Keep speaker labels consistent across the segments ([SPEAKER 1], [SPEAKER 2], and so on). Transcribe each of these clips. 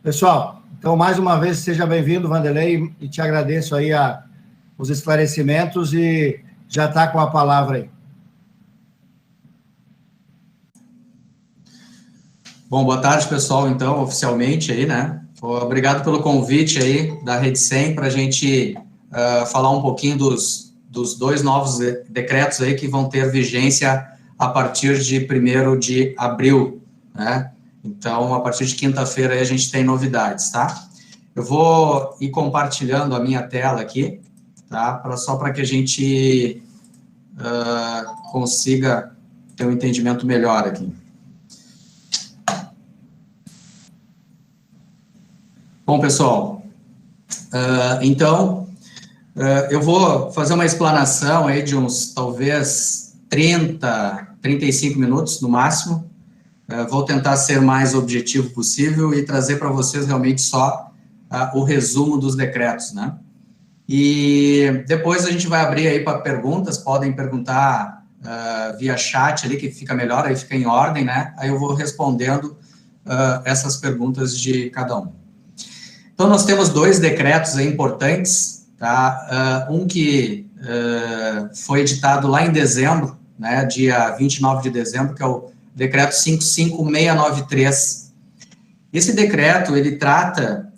[SPEAKER 1] Pessoal, então, mais uma vez, seja bem-vindo, Vanderlei, e te agradeço aí os esclarecimentos e já está com a palavra aí.
[SPEAKER 2] Bom, boa tarde, pessoal, então, oficialmente aí, né? Obrigado pelo convite aí da Rede 100 para a gente falar um pouquinho dos dois novos decretos aí que vão ter vigência a partir de 1º de abril, né? Então, a partir de quinta-feira aí a gente tem novidades, tá? Eu vou ir compartilhando a minha tela aqui, tá? Só para que a gente consiga ter um entendimento melhor aqui. Bom, pessoal, então, eu vou fazer uma explanação aí de uns, talvez, 35 minutos, no máximo. Vou tentar ser mais objetivo possível e trazer para vocês realmente só o resumo dos decretos, né? E depois a gente vai abrir aí para perguntas, podem perguntar via chat ali, que fica melhor, aí fica em ordem, né? Aí eu vou respondendo essas perguntas de cada um. Então, nós temos dois decretos aí importantes, tá? Um que foi editado lá em dezembro, né, dia 29 de dezembro, que é o decreto 55693. Esse decreto, ele trata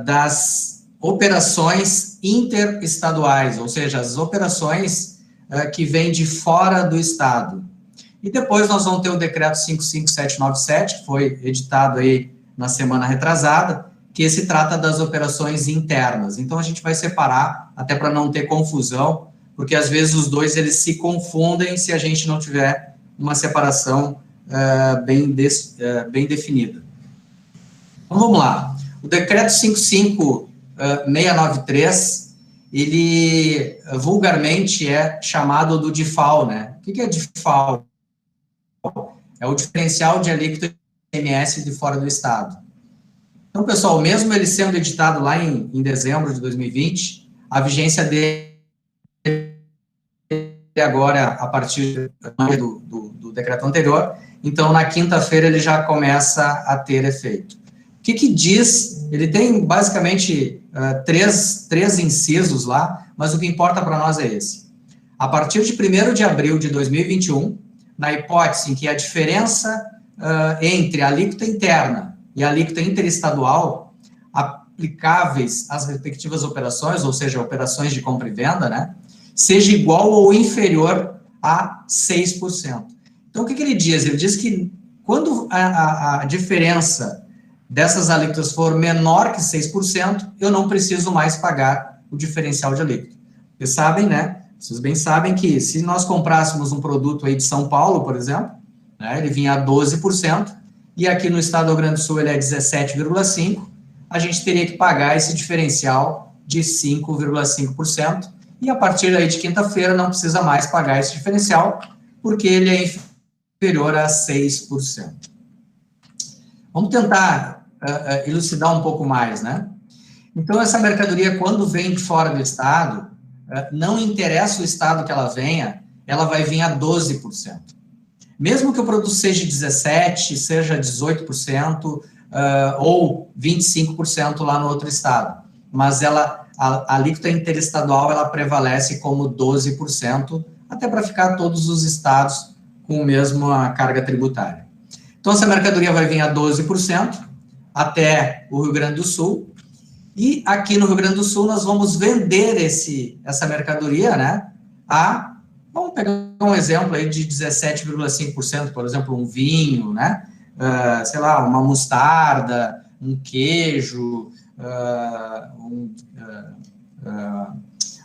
[SPEAKER 2] das operações interestaduais, ou seja, as operações que vêm de fora do estado. E depois nós vamos ter o decreto 55797, que foi editado aí na semana retrasada, que esse trata das operações internas. Então, a gente vai separar, até para não ter confusão, porque às vezes os dois eles se confundem se a gente não tiver uma separação bem definida. Então, vamos lá. O decreto 55693, ele vulgarmente é chamado do DIFAL, né? O que é DIFAL? É o diferencial de alíquota de ICMS de fora do estado. Então, pessoal, mesmo ele sendo editado lá em dezembro de 2020, a vigência dele agora, a partir do decreto anterior, então, na quinta-feira, ele já começa a ter efeito. O que diz? Ele tem, basicamente, três incisos lá, mas o que importa para nós é esse. A partir de 1º de abril de 2021, na hipótese em que a diferença entre a alíquota interna e a alíquota interestadual aplicáveis às respectivas operações, ou seja, operações de compra e venda, né, seja igual ou inferior a 6%. Então, o que ele diz? Ele diz que quando a diferença dessas alíquotas for menor que 6%, eu não preciso mais pagar o diferencial de alíquota. Vocês sabem, né? Vocês bem sabem que se nós comprássemos um produto aí de São Paulo, por exemplo, né, ele vinha a 12%, e aqui no estado do Rio Grande do Sul ele é 17,5%, a gente teria que pagar esse diferencial de 5,5%, e a partir daí de quinta-feira não precisa mais pagar esse diferencial, porque ele é inferior a 6%. Vamos tentar elucidar um pouco mais, né? Então, essa mercadoria, quando vem de fora do estado, não interessa o estado que ela venha, ela vai vir a 12%. Mesmo que o produto seja 17%, seja 18%, ou 25% lá no outro estado. Mas a alíquota interestadual, ela prevalece como 12%, até para ficar todos os estados com a mesma carga tributária. Então, essa mercadoria vai vir a 12% até o Rio Grande do Sul, e aqui no Rio Grande do Sul nós vamos vender essa mercadoria, né, vamos pegar um exemplo aí de 17,5%, por exemplo, um vinho, né? Sei lá, uma mostarda, um queijo,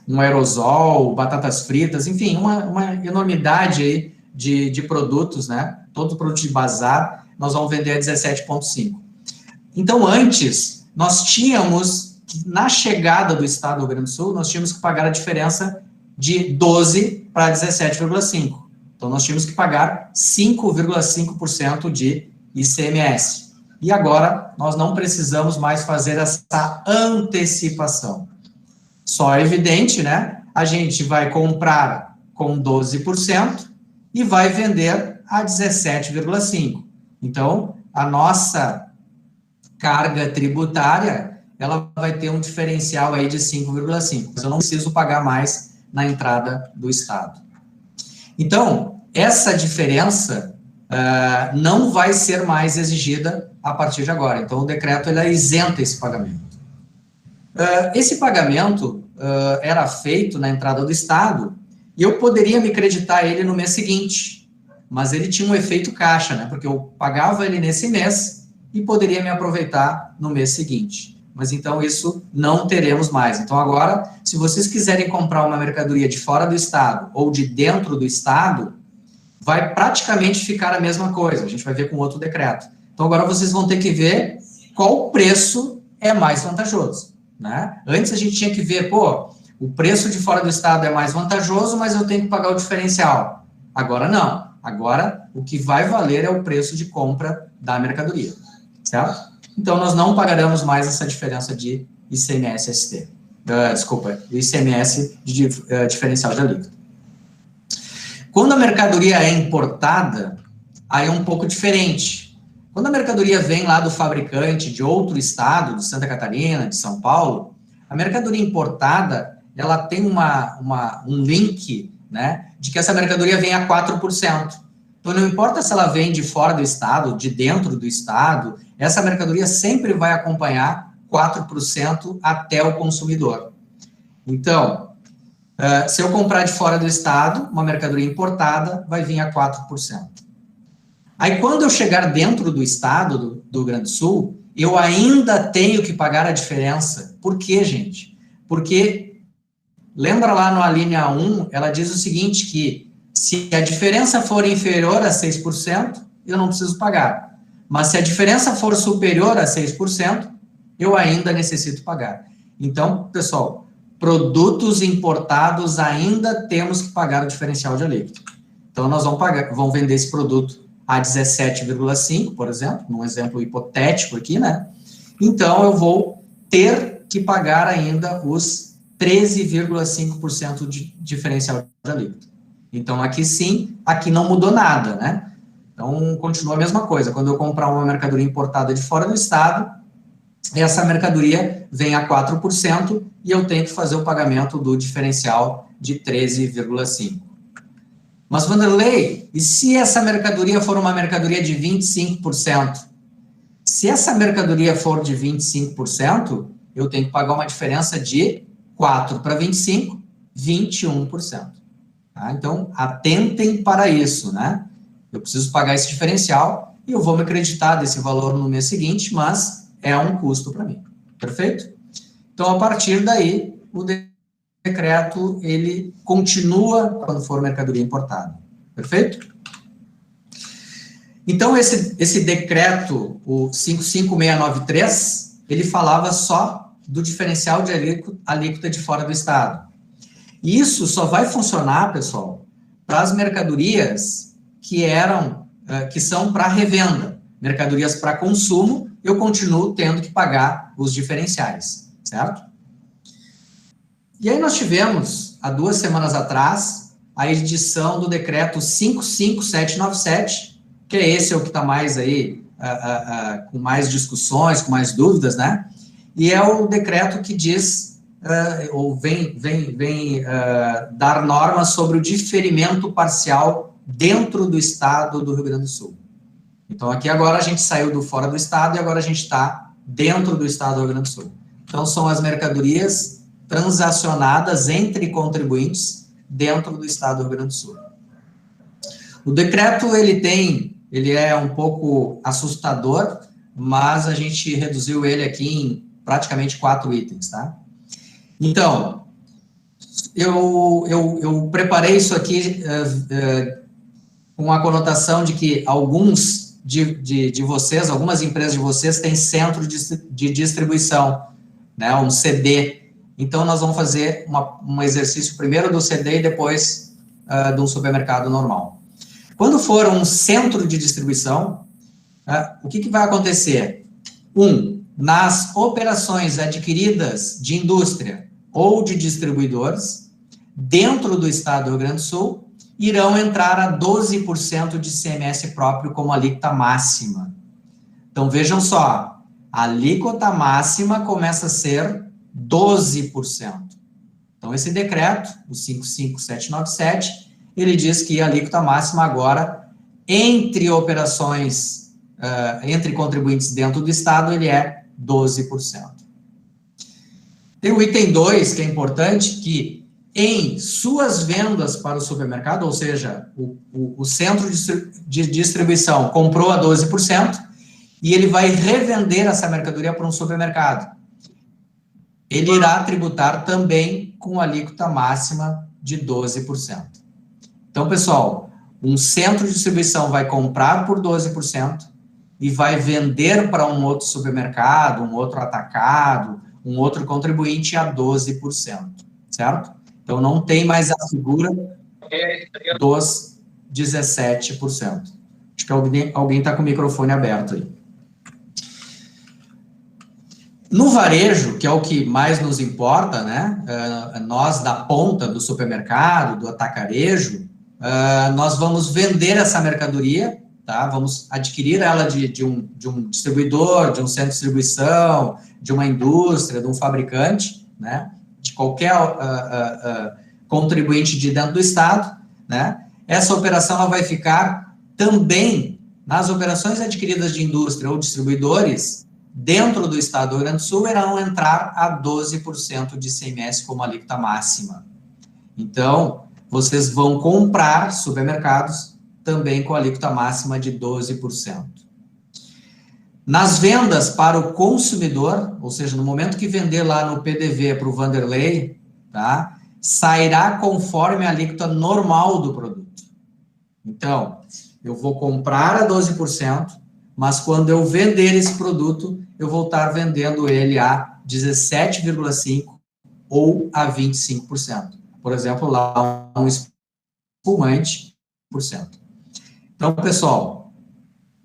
[SPEAKER 2] um aerosol, batatas fritas, enfim, uma enormidade aí de produtos, né? Todo produto de bazar, nós vamos vender a 17,5%. Então, antes, nós tínhamos, na chegada do estado do Rio Grande do Sul, nós tínhamos que pagar a diferença de 12 para 17,5. Então, nós tínhamos que pagar 5,5% de ICMS. E agora, nós não precisamos mais fazer essa antecipação. Só é evidente, né? A gente vai comprar com 12% e vai vender a 17,5%. Então, a nossa carga tributária, ela vai ter um diferencial aí de 5,5. Mas eu não preciso pagar mais na entrada do Estado. Então, essa diferença não vai ser mais exigida a partir de agora. Então, o decreto ele isenta esse pagamento. Esse pagamento era feito na entrada do Estado e eu poderia me creditar ele no mês seguinte, mas ele tinha um efeito caixa, né? Porque eu pagava ele nesse mês e poderia me aproveitar no mês seguinte. Mas então isso não teremos mais. Então agora, se vocês quiserem comprar uma mercadoria de fora do Estado ou de dentro do Estado, vai praticamente ficar a mesma coisa. A gente vai ver com outro decreto. Então agora vocês vão ter que ver qual preço é mais vantajoso, né? Antes a gente tinha que ver, o preço de fora do Estado é mais vantajoso, mas eu tenho que pagar o diferencial. Agora não. Agora o que vai valer é o preço de compra da mercadoria, certo? Então nós não pagaremos mais essa diferença de ICMS-ST. Desculpa, ICMS de diferencial de alíquota. Quando a mercadoria é importada, aí é um pouco diferente. Quando a mercadoria vem lá do fabricante de outro estado, de Santa Catarina, de São Paulo, a mercadoria importada, ela tem um link, né, de que essa mercadoria vem a 4%. Então, não importa se ela vem de fora do estado, de dentro do estado, essa mercadoria sempre vai acompanhar 4% até o consumidor. Então, se eu comprar de fora do estado, uma mercadoria importada, vai vir a 4%. Aí, quando eu chegar dentro do estado do Rio Grande do Sul, eu ainda tenho que pagar a diferença. Por quê, gente? Porque, lembra lá na linha 1, ela diz o seguinte, que se a diferença for inferior a 6%, eu não preciso pagar. Mas se a diferença for superior a 6%, eu ainda necessito pagar. Então, pessoal, produtos importados ainda temos que pagar o diferencial de alíquota. Então, nós vamos vender esse produto a 17,5, por exemplo, num exemplo hipotético aqui, né? Então, eu vou ter que pagar ainda os 13,5% de diferencial de alíquota. Então, aqui sim, aqui não mudou nada, né? Então, continua a mesma coisa. Quando eu comprar uma mercadoria importada de fora do estado, essa mercadoria vem a 4% e eu tenho que fazer o pagamento do diferencial de 13,5%. Mas, Vanderlei, e se essa mercadoria for uma mercadoria de 25%? Se essa mercadoria for de 25%, eu tenho que pagar uma diferença de 4 para 25, 21%. Tá? Então, atentem para isso, né? Eu preciso pagar esse diferencial e eu vou me acreditar desse valor no mês seguinte, mas é um custo para mim. Perfeito? Então, a partir daí, o decreto, ele continua quando for mercadoria importada. Perfeito? Então, esse decreto, o 55693, ele falava só do diferencial de alíquota de fora do estado. E isso só vai funcionar, pessoal, para as mercadorias que são para revenda. Mercadorias para consumo, eu continuo tendo que pagar os diferenciais, certo? E aí nós tivemos, há 2 semanas atrás, a edição do decreto 55797, que esse é o que está mais aí, com mais discussões, com mais dúvidas, né? E é o decreto que diz, ou vem dar normas sobre o diferimento parcial dentro do estado do Rio Grande do Sul. Então, aqui agora a gente saiu do fora do estado e agora a gente está dentro do estado do Rio Grande do Sul. Então, são as mercadorias transacionadas entre contribuintes dentro do estado do Rio Grande do Sul. O decreto, ele é um pouco assustador, mas a gente reduziu ele aqui em praticamente 4 itens, tá? Então, eu preparei isso aqui com a conotação de que alguns de vocês, algumas empresas de vocês têm centro de distribuição, né, um CD. Então, nós vamos fazer um exercício primeiro do CD e depois de um supermercado normal. Quando for um centro de distribuição, o que vai acontecer? Nas operações adquiridas de indústria ou de distribuidores, dentro do estado do Rio Grande do Sul, irão entrar a 12% de ICMS próprio como alíquota máxima. Então, vejam só, A alíquota máxima começa a ser 12%. Então, esse decreto, o 55797, ele diz que a alíquota máxima agora, entre operações, entre contribuintes dentro do Estado, ele é 12%. Tem o item 2, que é importante, que em suas vendas para o supermercado, ou seja, o centro de distribuição comprou a 12% e ele vai revender essa mercadoria para um supermercado. Ele irá tributar também com alíquota máxima de 12%. Então, pessoal, um centro de distribuição vai comprar por 12% e vai vender para um outro supermercado, um outro atacado, um outro contribuinte a 12%, certo? Então, não tem mais a figura dos 17%. Acho que alguém está com o microfone aberto aí. No varejo, que é o que mais nos importa, né? Nós da ponta do supermercado, do atacarejo, nós vamos vender essa mercadoria, tá? Vamos adquirir ela de um distribuidor, de um centro de distribuição, de uma indústria, de um fabricante, né? De qualquer contribuinte de dentro do Estado, né? Essa operação ela vai ficar também nas operações adquiridas de indústria ou distribuidores dentro do Estado do Rio Grande do Sul irão entrar a 12% de ICMS como alíquota máxima. Então, vocês vão comprar supermercados também com alíquota máxima de 12%. Nas vendas para o consumidor, ou seja, no momento que vender lá no PDV para o Vanderlei, tá, sairá conforme a alíquota normal do produto. Então, eu vou comprar a 12%, mas quando eu vender esse produto, eu vou estar vendendo ele a 17,5% ou a 25%. Por exemplo, lá um espumante, por cento. Então, pessoal,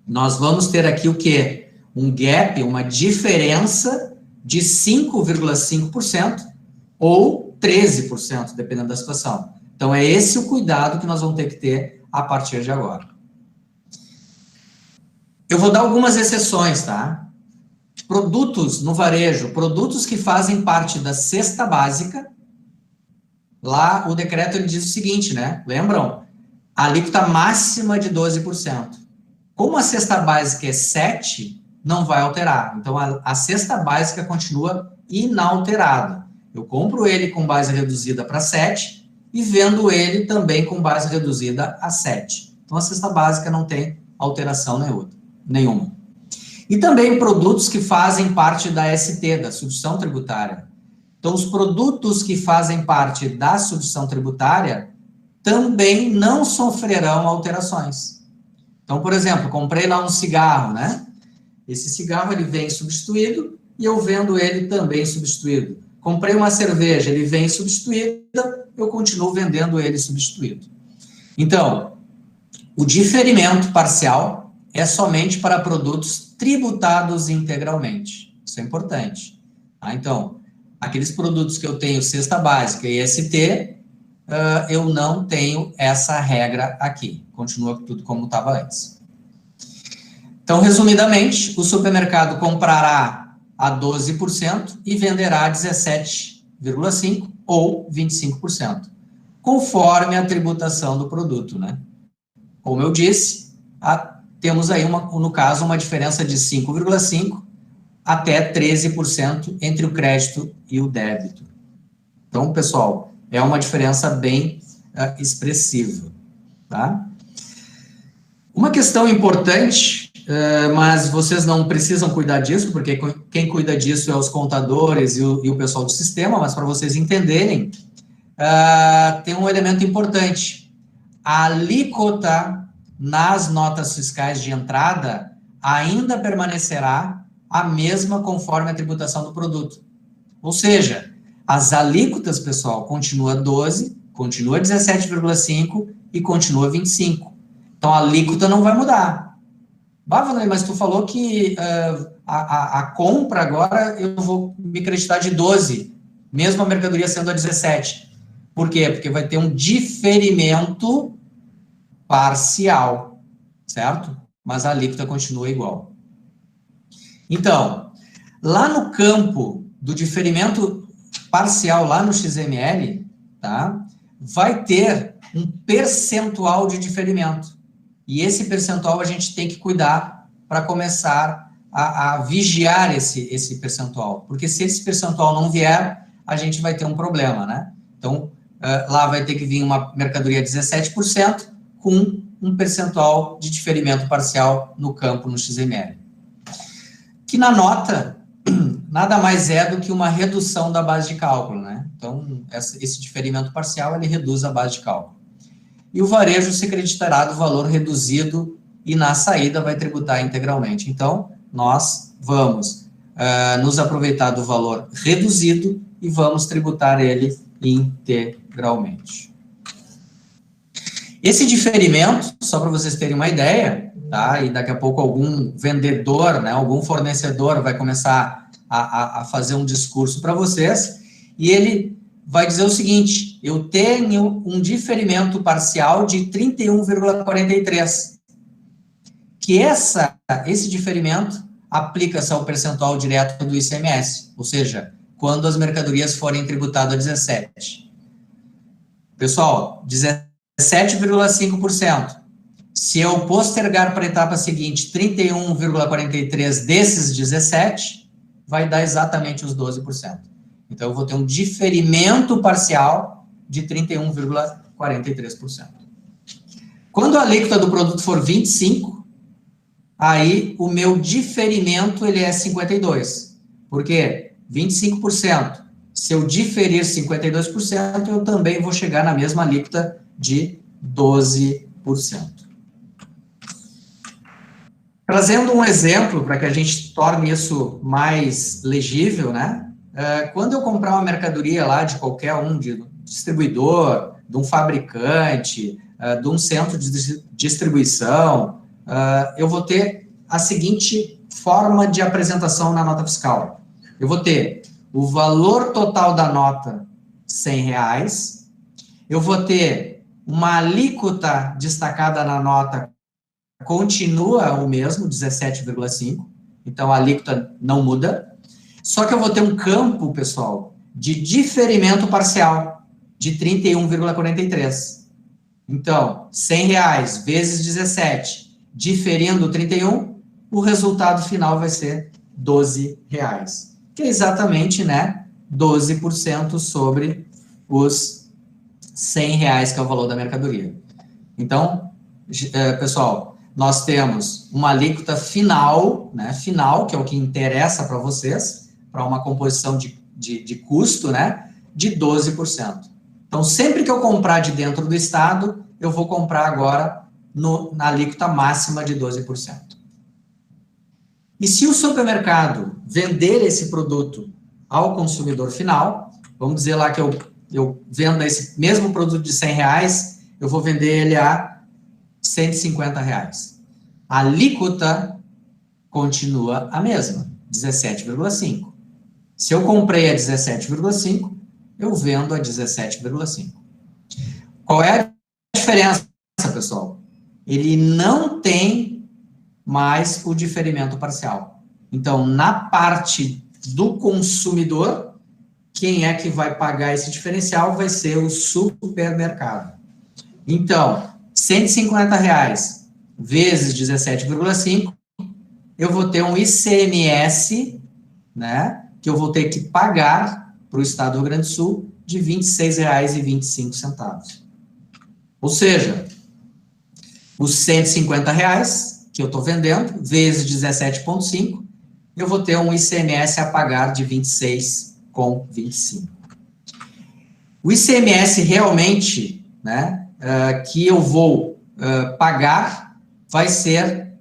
[SPEAKER 2] nós vamos ter aqui o quê? Um gap, uma diferença de 5,5% ou 13%, dependendo da situação. Então, é esse o cuidado que nós vamos ter que ter a partir de agora. Eu vou dar algumas exceções, tá? Produtos no varejo, produtos que fazem parte da cesta básica, lá o decreto ele diz o seguinte, né? Lembram? A alíquota máxima de 12%. Como a cesta básica é 7%, não vai alterar. Então, a cesta básica continua inalterada. Eu compro ele com base reduzida para 7% e vendo ele também com base reduzida a 7%. Então, a cesta básica não tem alteração nenhuma. E também produtos que fazem parte da ST, da substituição tributária. Então, os produtos que fazem parte da substituição tributária também não sofrerão alterações. Então, por exemplo, comprei lá um cigarro, né? Esse cigarro, ele vem substituído e eu vendo ele também substituído. Comprei uma cerveja, ele vem substituída, eu continuo vendendo ele substituído. Então, o diferimento parcial é somente para produtos tributados integralmente. Isso é importante. Tá? Então, aqueles produtos que eu tenho cesta básica e ST, eu não tenho essa regra aqui. Continua tudo como estava antes. Então, resumidamente, o supermercado comprará a 12% e venderá a 17,5% ou 25%, conforme a tributação do produto, né? Como eu disse, temos aí, no caso, uma diferença de 5,5% até 13% entre o crédito e o débito. Então, pessoal, é uma diferença bem expressiva, tá? Uma questão importante, mas vocês não precisam cuidar disso, porque quem cuida disso é os contadores e o pessoal do sistema, mas para vocês entenderem, tem um elemento importante. A alíquota nas notas fiscais de entrada ainda permanecerá a mesma conforme a tributação do produto. Ou seja, as alíquotas, pessoal, continua 12%, continua 17,5% e continua 25%. Então, a alíquota não vai mudar. Vanderlei, mas tu falou que a compra agora eu vou me creditar de 12%, mesmo a mercadoria sendo a 17%. Por quê? Porque vai ter um diferimento parcial, certo? Mas a alíquota continua igual. Então, Lá no campo do diferimento parcial, lá no XML, tá? Vai ter um percentual de diferimento. E esse percentual a gente tem que cuidar para começar a vigiar esse percentual. Porque se esse percentual não vier, a gente vai ter um problema, né? Então, lá vai ter que vir uma mercadoria 17% com um percentual de diferimento parcial no campo, no XML. Que na nota, nada mais é do que uma redução da base de cálculo, né? Então, esse diferimento parcial, ele reduz a base de cálculo. E o varejo se creditará do valor reduzido e na saída vai tributar integralmente. Então, nós vamos nos aproveitar do valor reduzido e vamos tributar ele integralmente. Esse diferimento, só para vocês terem uma ideia, tá? E daqui a pouco algum vendedor, né, algum fornecedor vai começar a fazer um discurso para vocês, e ele vai dizer o seguinte: eu tenho um diferimento parcial de 31,43, que esse diferimento aplica-se ao percentual direto do ICMS, ou seja, quando as mercadorias forem tributadas a 17. Pessoal, 17,5%. Se eu postergar para a etapa seguinte 31,43 desses 17, vai dar exatamente os 12%. Então, eu vou ter um diferimento parcial de 31,43%. Quando a alíquota do produto for 25%, aí o meu diferimento ele é 52%. Por quê? 25%. Se eu diferir 52%, eu também vou chegar na mesma alíquota de 12%. Trazendo um exemplo para que a gente torne isso mais legível, né? Quando eu comprar uma mercadoria lá de qualquer de um distribuidor, de um fabricante, de um centro de distribuição, eu vou ter a seguinte forma de apresentação na nota fiscal. Eu vou ter o valor total da nota, R$100. Eu vou ter uma alíquota destacada na nota, continua o mesmo, 17,5%. Então, a alíquota não muda. Só que eu vou ter um campo, pessoal, de diferimento parcial, de 31,43%. Então, R$100 vezes 17, diferindo 31, o resultado final vai ser R$12, que é exatamente, né, 12% sobre os R$100, que é o valor da mercadoria. Então, pessoal, nós temos uma alíquota final, né, final, que é o que interessa para vocês, para uma composição de custo, né, de 12%. Então, sempre que eu comprar de dentro do estado, eu vou comprar agora na alíquota máxima de 12%. E se o supermercado vender esse produto ao consumidor final, vamos dizer lá que eu vendo esse mesmo produto de R$100, eu vou vender ele a R$150. A alíquota continua a mesma, 17,5%. Se eu comprei a 17,5%, eu vendo a 17,5%. Qual é a diferença, pessoal? Ele não tem mais o diferimento parcial. Então, na parte do consumidor, quem é que vai pagar esse diferencial vai ser o supermercado. Então, R$150 vezes 17,5, eu vou ter um ICMS, né, que eu vou ter que pagar para o estado do Rio Grande do Sul de R$26,25. Ou seja, os R$150 que eu estou vendendo, vezes 17,5, eu vou ter um ICMS a pagar de 26,25. O ICMS realmente, né, que eu vou pagar vai ser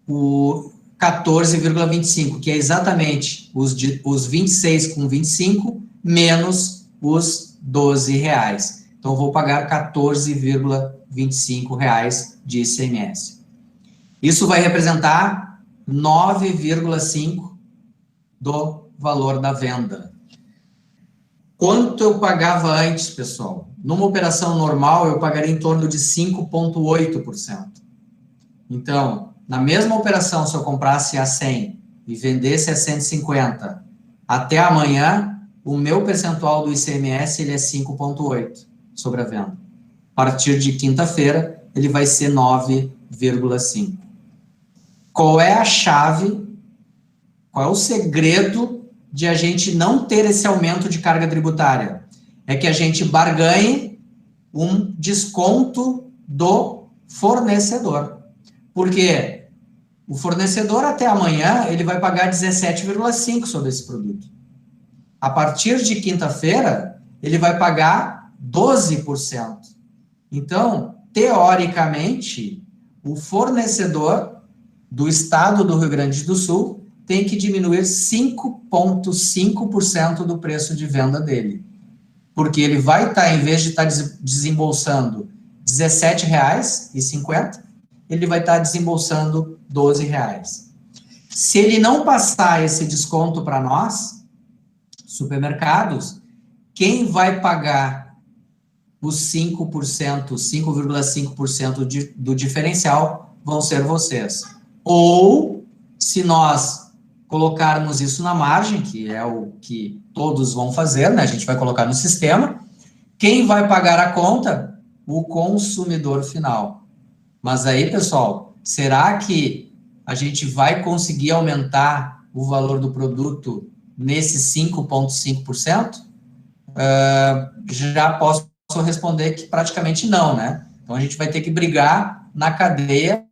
[SPEAKER 2] o 14,25, que é exatamente os 26,25 menos os R$12. Então, eu vou pagar R$14,25 de ICMS. Isso vai representar 9,5% do valor da venda. Quanto eu pagava antes, pessoal? Numa operação normal, eu pagaria em torno de 5,8%. Então, na mesma operação, se eu comprasse a 100 e vendesse a 150 até amanhã, o meu percentual do ICMS ele é 5,8 sobre a venda. A partir de quinta-feira, ele vai ser 9,5. Qual é a chave, qual é o segredo de a gente não ter esse aumento de carga tributária? É que a gente barganhe um desconto do fornecedor. Porque o fornecedor até amanhã, ele vai pagar 17,5 sobre esse produto. A partir de quinta-feira, ele vai pagar 12%. Então, teoricamente, o fornecedor do estado do Rio Grande do Sul tem que diminuir 5,5% do preço de venda dele. Porque ele vai estar, em vez de estar desembolsando R$ 17,50, ele vai estar desembolsando R$ 12. Se ele não passar esse desconto para nós, supermercados, quem vai pagar os 5%, 5,5% do diferencial vão ser vocês. Ou, se nós colocarmos isso na margem, que é o que todos vão fazer, né? A gente vai colocar no sistema, quem vai pagar a conta? O consumidor final. Mas aí, pessoal, será que a gente vai conseguir aumentar o valor do produto nesses 5,5%? Já posso responder que praticamente não, né? Então, a gente vai ter que brigar na cadeia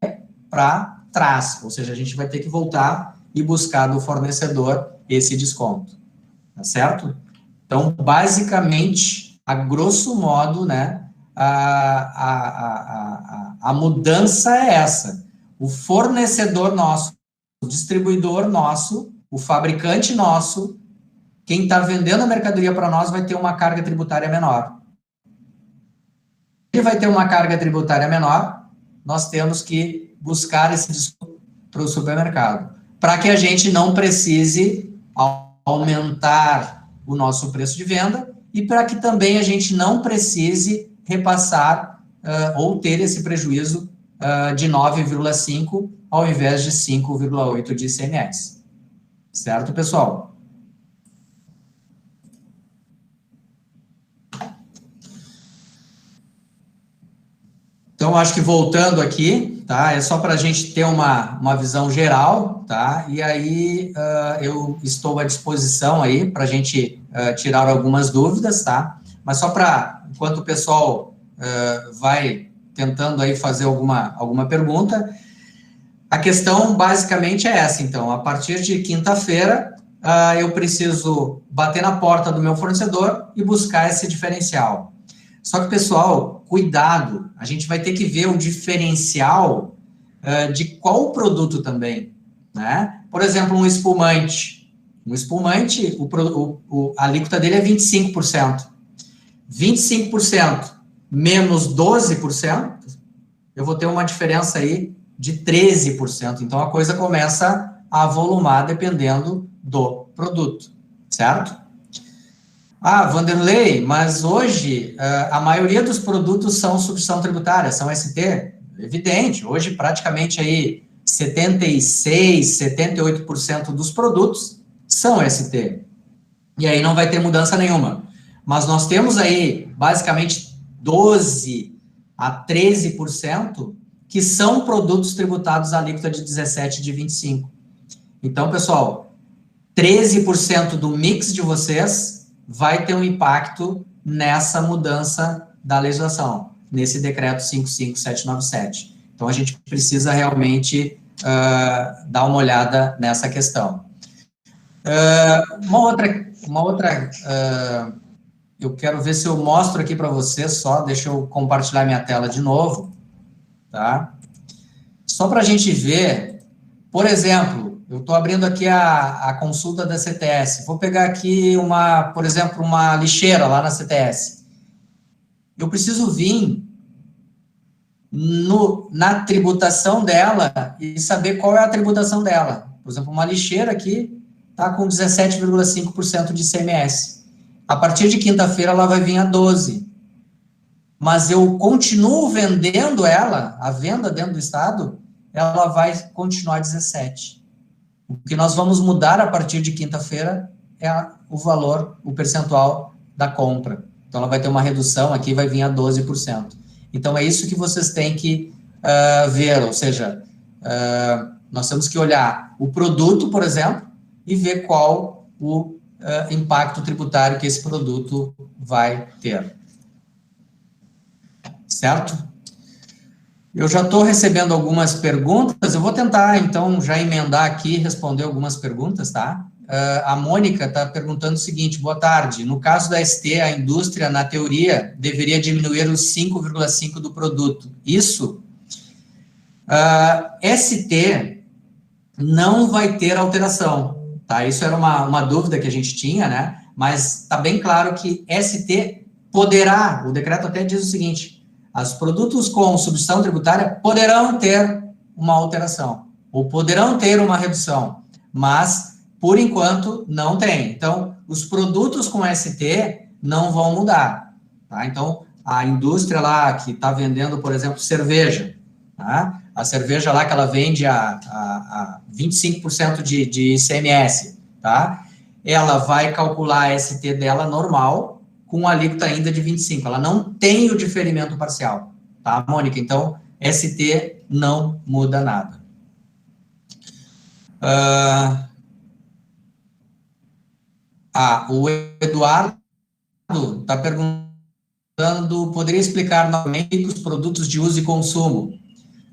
[SPEAKER 2] para trás, ou seja, a gente vai ter que voltar e buscar do fornecedor esse desconto, tá certo? Então, basicamente, a grosso modo, né, a mudança é essa. O fornecedor nosso, o distribuidor nosso, o fabricante nosso, quem está vendendo a mercadoria para nós vai ter uma carga tributária menor. Ele vai ter uma carga tributária menor, nós temos que buscar esse desconto para o supermercado, para que a gente não precise aumentar o nosso preço de venda e para que também a gente não precise repassar ou ter esse prejuízo de 9,5 ao invés de 5,8 de ICMS. Certo, pessoal? Então, acho que voltando aqui, tá? É só para a gente ter uma visão geral, tá? E aí eu estou à disposição aí para a gente tirar algumas dúvidas, tá? Mas só para, enquanto o pessoal vai tentando aí fazer alguma pergunta, a questão basicamente é essa, então. A partir de quinta-feira, eu preciso bater na porta do meu fornecedor e buscar esse diferencial. Só que, pessoal, cuidado, a gente vai ter que ver o diferencial de qual produto também, né? Por exemplo, um espumante. Um espumante, a alíquota dele é 25%. 25% menos 12%, eu vou ter uma diferença aí de 13%. Então, a coisa começa a avolumar dependendo do produto, certo? Ah, Vanderlei, mas hoje a maioria dos produtos são substituição tributária, são ST. Evidente, hoje praticamente aí 76, 78% dos produtos são ST. E aí não vai ter mudança nenhuma. Mas nós temos aí basicamente 12 a 13% que são produtos tributados à alíquota de 17 de 25. Então, pessoal, 13% do mix de vocês vai ter um impacto nessa mudança da legislação, nesse decreto 55797. Então, a gente precisa realmente dar uma olhada nessa questão. Uma outra eu quero ver se eu mostro aqui para vocês só, deixa eu compartilhar minha tela de novo, tá? Só para a gente ver, por exemplo, eu estou abrindo aqui a consulta da CTS. Vou pegar aqui, por exemplo, uma lixeira lá na CTS. Eu preciso vir na tributação dela e saber qual é a tributação dela. Por exemplo, uma lixeira aqui está com 17,5% de ICMS. A partir de quinta-feira ela vai vir a 12%. Mas eu continuo vendendo ela, a venda dentro do estado, ela vai continuar 17%. O que nós vamos mudar a partir de quinta-feira é o valor, o percentual da compra. Então, ela vai ter uma redução aqui, vai vir a 12%. Então, é isso que vocês têm que ver, ou seja, nós temos que olhar o produto, por exemplo, e ver qual o impacto tributário que esse produto vai ter. Certo? Eu já estou recebendo algumas perguntas, eu vou tentar, então, já emendar aqui e responder algumas perguntas, tá? A Mônica está perguntando o seguinte: boa tarde, no caso da ST, a indústria, na teoria, deveria diminuir os 5,5% do produto. Isso, ST não vai ter alteração, tá? Isso era uma dúvida que a gente tinha, né? Mas está bem claro que ST poderá, o decreto até diz o seguinte: os produtos com substituição tributária poderão ter uma alteração, ou poderão ter uma redução, mas, por enquanto, não tem. Então, os produtos com ST não vão mudar, tá? Então, a indústria lá que está vendendo, por exemplo, cerveja, tá? A cerveja lá que ela vende a 25% de ICMS, tá? Ela vai calcular a ST dela normal, com alíquota ainda de 25%. Ela não tem o diferimento parcial, tá, Mônica? Então, ST não muda nada. O Eduardo está perguntando, poderia explicar novamente os produtos de uso e consumo?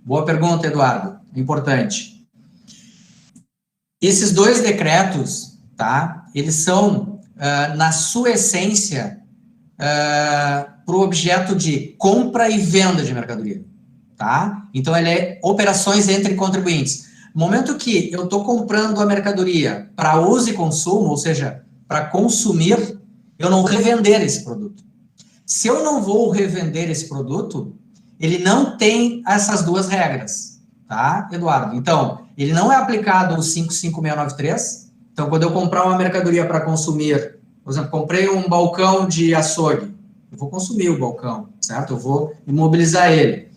[SPEAKER 2] Boa pergunta, Eduardo, importante. Esses dois decretos, tá, eles são, na sua essência, para o objeto de compra e venda de mercadoria, tá? Então, ele é operações entre contribuintes. No momento que eu estou comprando a mercadoria para uso e consumo, ou seja, para consumir, eu não vou revender esse produto. Se eu não vou revender esse produto, ele não tem essas duas regras, tá, Eduardo? Então, ele não é aplicado o 55693. Então, quando eu comprar uma mercadoria para consumir, por exemplo, comprei um balcão de açougue, eu vou consumir o balcão, certo? Eu vou imobilizar ele.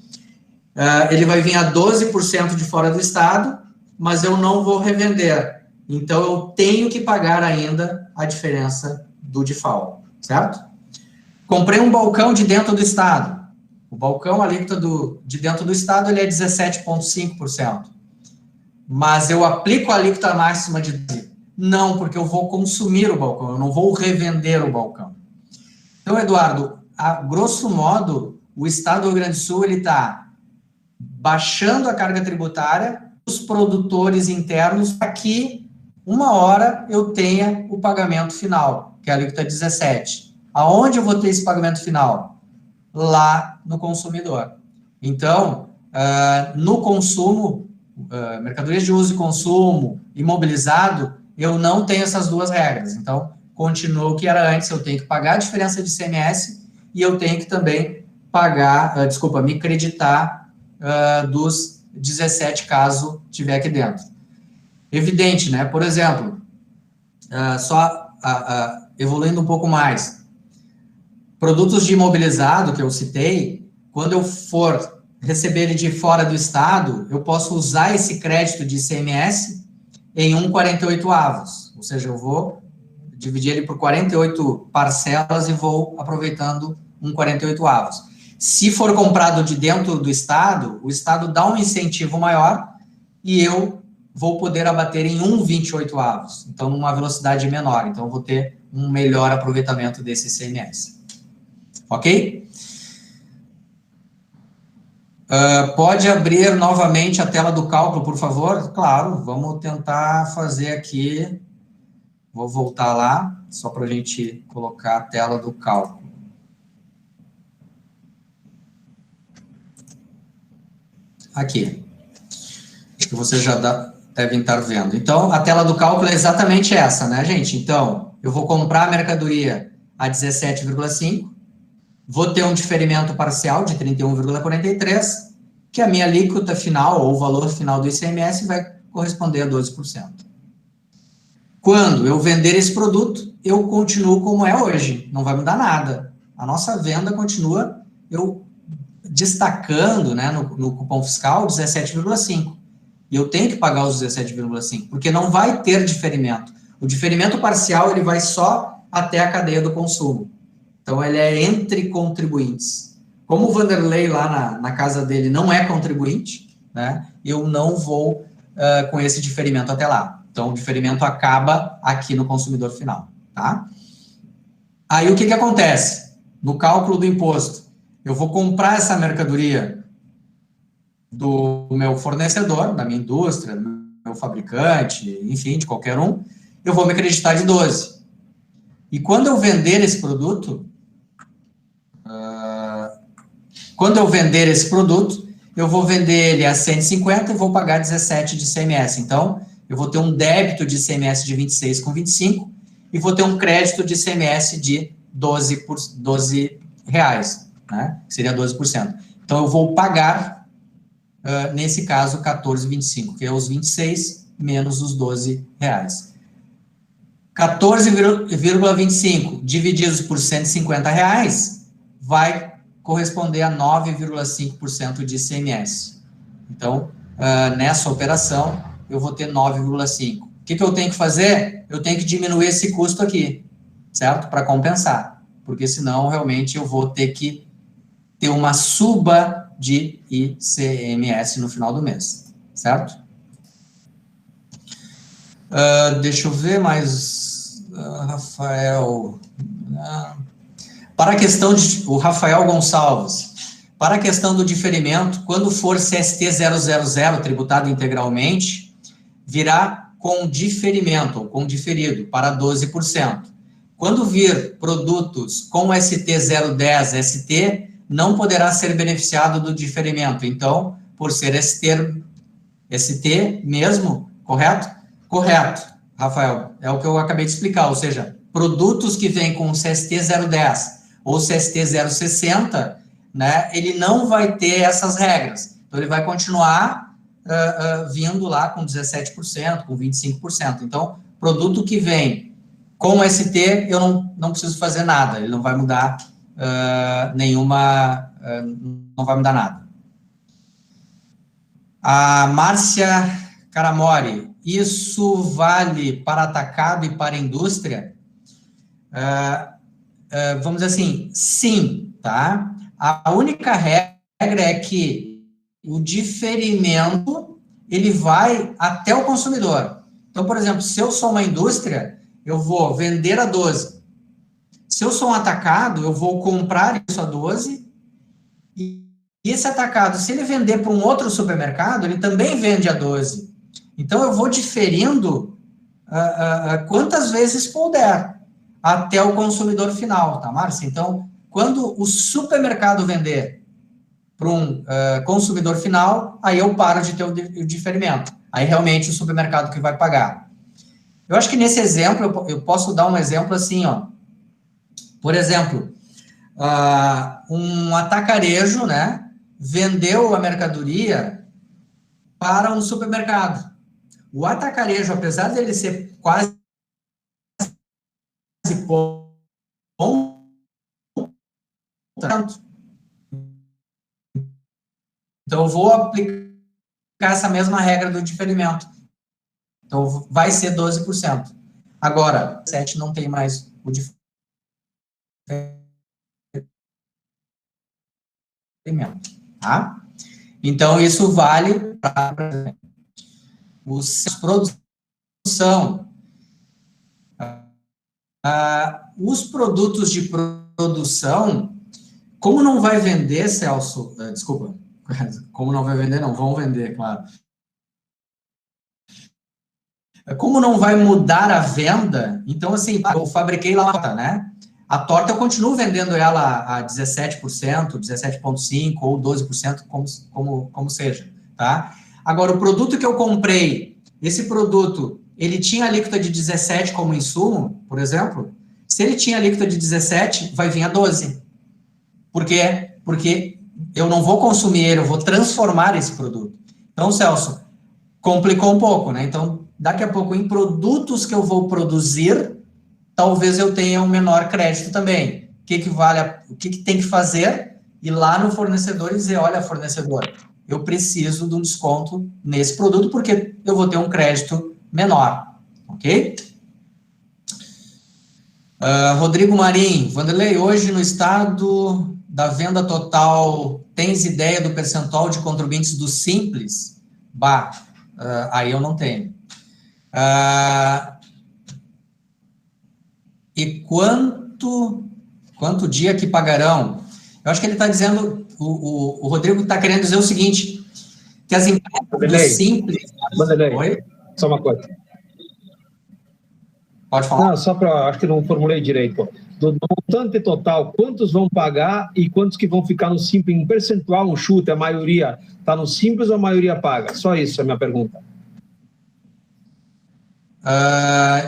[SPEAKER 2] Ele vai vir a 12% de fora do estado, mas eu não vou revender. Então, eu tenho que pagar ainda a diferença do DIFAL, certo? Comprei um balcão de dentro do estado. O balcão, a alíquota de dentro do estado, ele é 17,5%. Mas eu aplico a alíquota máxima de 12%. Não, porque eu vou consumir o balcão, eu não vou revender o balcão. Então, Eduardo, a grosso modo, o Estado do Rio Grande do Sul, ele está baixando a carga tributária dos produtores internos para que, uma hora, eu tenha o pagamento final, que é a alíquota 17%. Aonde eu vou ter esse pagamento final? Lá no consumidor. Então, no consumo, mercadorias de uso e consumo, imobilizado, eu não tenho essas duas regras. Então, continua o que era antes, eu tenho que pagar a diferença de ICMS e eu tenho que também pagar, me creditar dos 17 caso tiver aqui dentro. Evidente, né? Por exemplo, evoluindo um pouco mais, produtos de imobilizado que eu citei, quando eu for receber ele de fora do estado, eu posso usar esse crédito de ICMS em 1/48, ou seja, eu vou dividir ele por 48 parcelas e vou aproveitando 1/48. Se for comprado de dentro do estado, o estado dá um incentivo maior e eu vou poder abater em 1/28, então numa velocidade menor, então eu vou ter um melhor aproveitamento desse ICMS. Ok? Pode abrir novamente a tela do cálculo, por favor? Claro, vamos tentar fazer aqui. Vou voltar lá, só para a gente colocar a tela do cálculo. Aqui. Acho que vocês já devem estar vendo. Então, a tela do cálculo é exatamente essa, né, gente? Então, eu vou comprar a mercadoria a 17,5%, vou ter um diferimento parcial de 31,43%, que a minha alíquota final, ou o valor final do ICMS, vai corresponder a 12%. Quando eu vender esse produto, eu continuo como é hoje, não vai mudar nada. A nossa venda continua, eu destacando, né, no cupom fiscal, 17,5%. E eu tenho que pagar os 17,5, porque não vai ter diferimento. O diferimento parcial, ele vai só até a cadeia do consumo. Então, ele é entre contribuintes. Como o Vanderlei, lá na casa dele, não é contribuinte, né, eu não vou com esse diferimento até lá. Então, o diferimento acaba aqui no consumidor final, tá? Aí, o que acontece? No cálculo do imposto, eu vou comprar essa mercadoria do meu fornecedor, da minha indústria, do meu fabricante, enfim, de qualquer um, eu vou me acreditar de 12. E quando eu vender esse produto, eu vou vender ele a 150 e vou pagar 17 de ICMS. Então, eu vou ter um débito de ICMS de 26,25 e vou ter um crédito de ICMS de 12 reais, né? Seria 12%. Então, eu vou pagar, nesse caso, 14,25, que é os 26 menos os 12 reais. 14,25 divididos por 150 reais vai corresponder a 9,5% de ICMS. Então, nessa operação, eu vou ter 9,5%. O que eu tenho que fazer? Eu tenho que diminuir esse custo aqui, certo? Para compensar, porque senão, realmente, eu vou ter que ter uma suba de ICMS no final do mês, certo? Deixa eu ver mais, Rafael... Para a questão o Rafael Gonçalves, para a questão do diferimento, quando for CST 000 tributado integralmente, virá com diferimento, ou com diferido, para 12%. Quando vir produtos com ST 010, ST, não poderá ser beneficiado do diferimento. Então, por ser ST mesmo, correto? Correto, Rafael, é o que eu acabei de explicar, ou seja, produtos que vêm com CST 010 ou CST 060, né, ele não vai ter essas regras. Então, ele vai continuar vindo lá com 17%, com 25%. Então, produto que vem com ST, eu não preciso fazer nada, ele não vai mudar não vai mudar nada. A Márcia Caramori, isso vale para atacado e para indústria? Vamos dizer assim, sim, tá? A única regra é que o diferimento, ele vai até o consumidor. Então, por exemplo, se eu sou uma indústria, eu vou vender a 12. Se eu sou um atacado, eu vou comprar isso a 12, e esse atacado, se ele vender para um outro supermercado, ele também vende a 12. Então, eu vou diferindo quantas vezes puder até o consumidor final, tá, Márcia? Então, quando o supermercado vender para um consumidor final, aí eu paro de ter o diferimento. Aí, realmente, o supermercado que vai pagar. Eu acho que nesse exemplo, eu posso dar um exemplo assim, ó. Por exemplo, um atacarejo, né, vendeu a mercadoria para um supermercado. O atacarejo, apesar dele ser quase bom, então eu vou aplicar essa mesma regra do diferimento. Então vai ser 12%. Agora, 7 não tem mais o diferimento. Tá? Então isso vale para os produção. Os produtos de produção, como não vai vender, Celso, desculpa, como não vai vender, não, vão vender, claro. Como não vai mudar a venda, então, assim, eu fabriquei lá uma torta, né? A torta eu continuo vendendo ela a 17%, 17,5% ou 12%, como seja, tá? Agora, o produto que eu comprei, esse produto, ele tinha alíquota de 17 como insumo, por exemplo, se ele tinha alíquota de 17, vai vir a 12. Por quê? Porque eu não vou consumir ele, eu vou transformar esse produto. Então, Celso, complicou um pouco, né? Então, daqui a pouco, em produtos que eu vou produzir, talvez eu tenha um menor crédito também. O que tem que fazer? Ir lá no fornecedor e dizer, olha, fornecedor, eu preciso de um desconto nesse produto, porque eu vou ter um crédito menor, ok? Rodrigo Marim, Vanderlei, hoje no estado da venda total, tens ideia do percentual de contribuintes do Simples? Aí eu não tenho. E quanto dia que pagarão? Eu acho que ele está dizendo, o Rodrigo está querendo dizer o seguinte, que as empresas do Simples...
[SPEAKER 3] Vanderlei, só uma coisa.
[SPEAKER 2] Pode falar.
[SPEAKER 3] Não, só para... Acho que não formulei direito. Do montante total, quantos vão pagar e quantos que vão ficar no Simples? Em percentual, um chute, a maioria está no Simples ou a maioria paga? Só isso é a minha pergunta.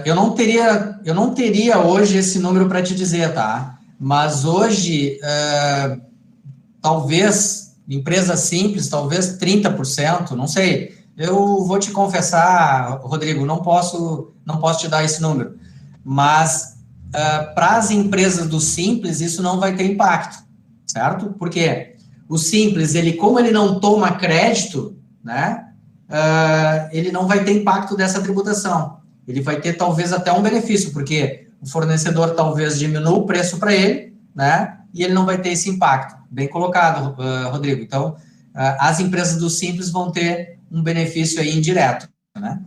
[SPEAKER 2] Eu não teria hoje esse número para te dizer, tá? Mas hoje, talvez, empresa simples, talvez 30%, não sei. Eu vou te confessar, Rodrigo, não posso te dar esse número. Mas, para as empresas do Simples, isso não vai ter impacto, certo? Porque o Simples, como ele não toma crédito, né? Ele não vai ter impacto dessa tributação. Ele vai ter, talvez, até um benefício, porque o fornecedor talvez diminua o preço para ele, né? E ele não vai ter esse impacto. Bem colocado, Rodrigo. Então, as empresas do Simples vão ter um benefício aí indireto, né?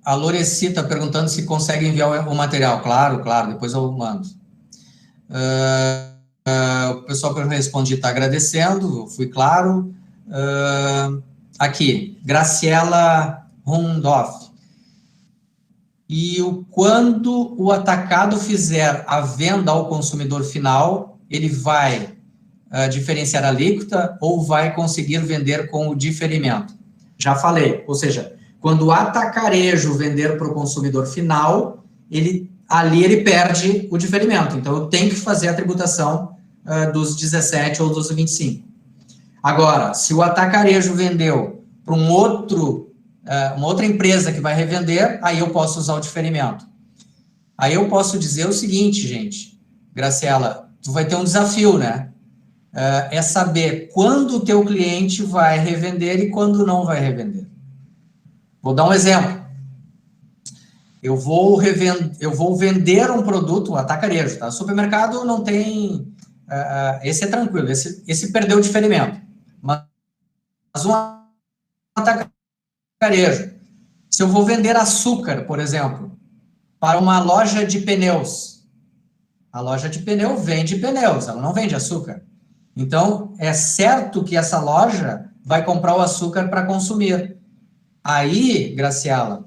[SPEAKER 2] A Loreci está perguntando se consegue enviar o material. Claro, depois eu mando. O pessoal que eu respondi está agradecendo, eu fui claro. Aqui, Graciela Rundhoff. E quando o atacado fizer a venda ao consumidor final, ele vai diferenciar a alíquota ou vai conseguir vender com o diferimento? Já falei, ou seja, quando o atacarejo vender para o consumidor final, ali ele perde o diferimento. Então, eu tenho que fazer a tributação dos 17 ou dos 25. Agora, se o atacarejo vendeu para uma outra empresa que vai revender, aí eu posso usar o diferimento. Aí eu posso dizer o seguinte, gente, Graciela, tu vai ter um desafio, né? É saber quando o teu cliente vai revender e quando não vai revender. Vou dar um exemplo. Eu vou vender um produto, um atacarejo, tá? Supermercado não tem... esse é tranquilo, esse perdeu o diferimento. Mas um atacarejo, se eu vou vender açúcar, por exemplo, para uma loja de pneus, a loja de pneu vende pneus, ela não vende açúcar. Então, é certo que essa loja vai comprar o açúcar para consumir. Aí, Graciela,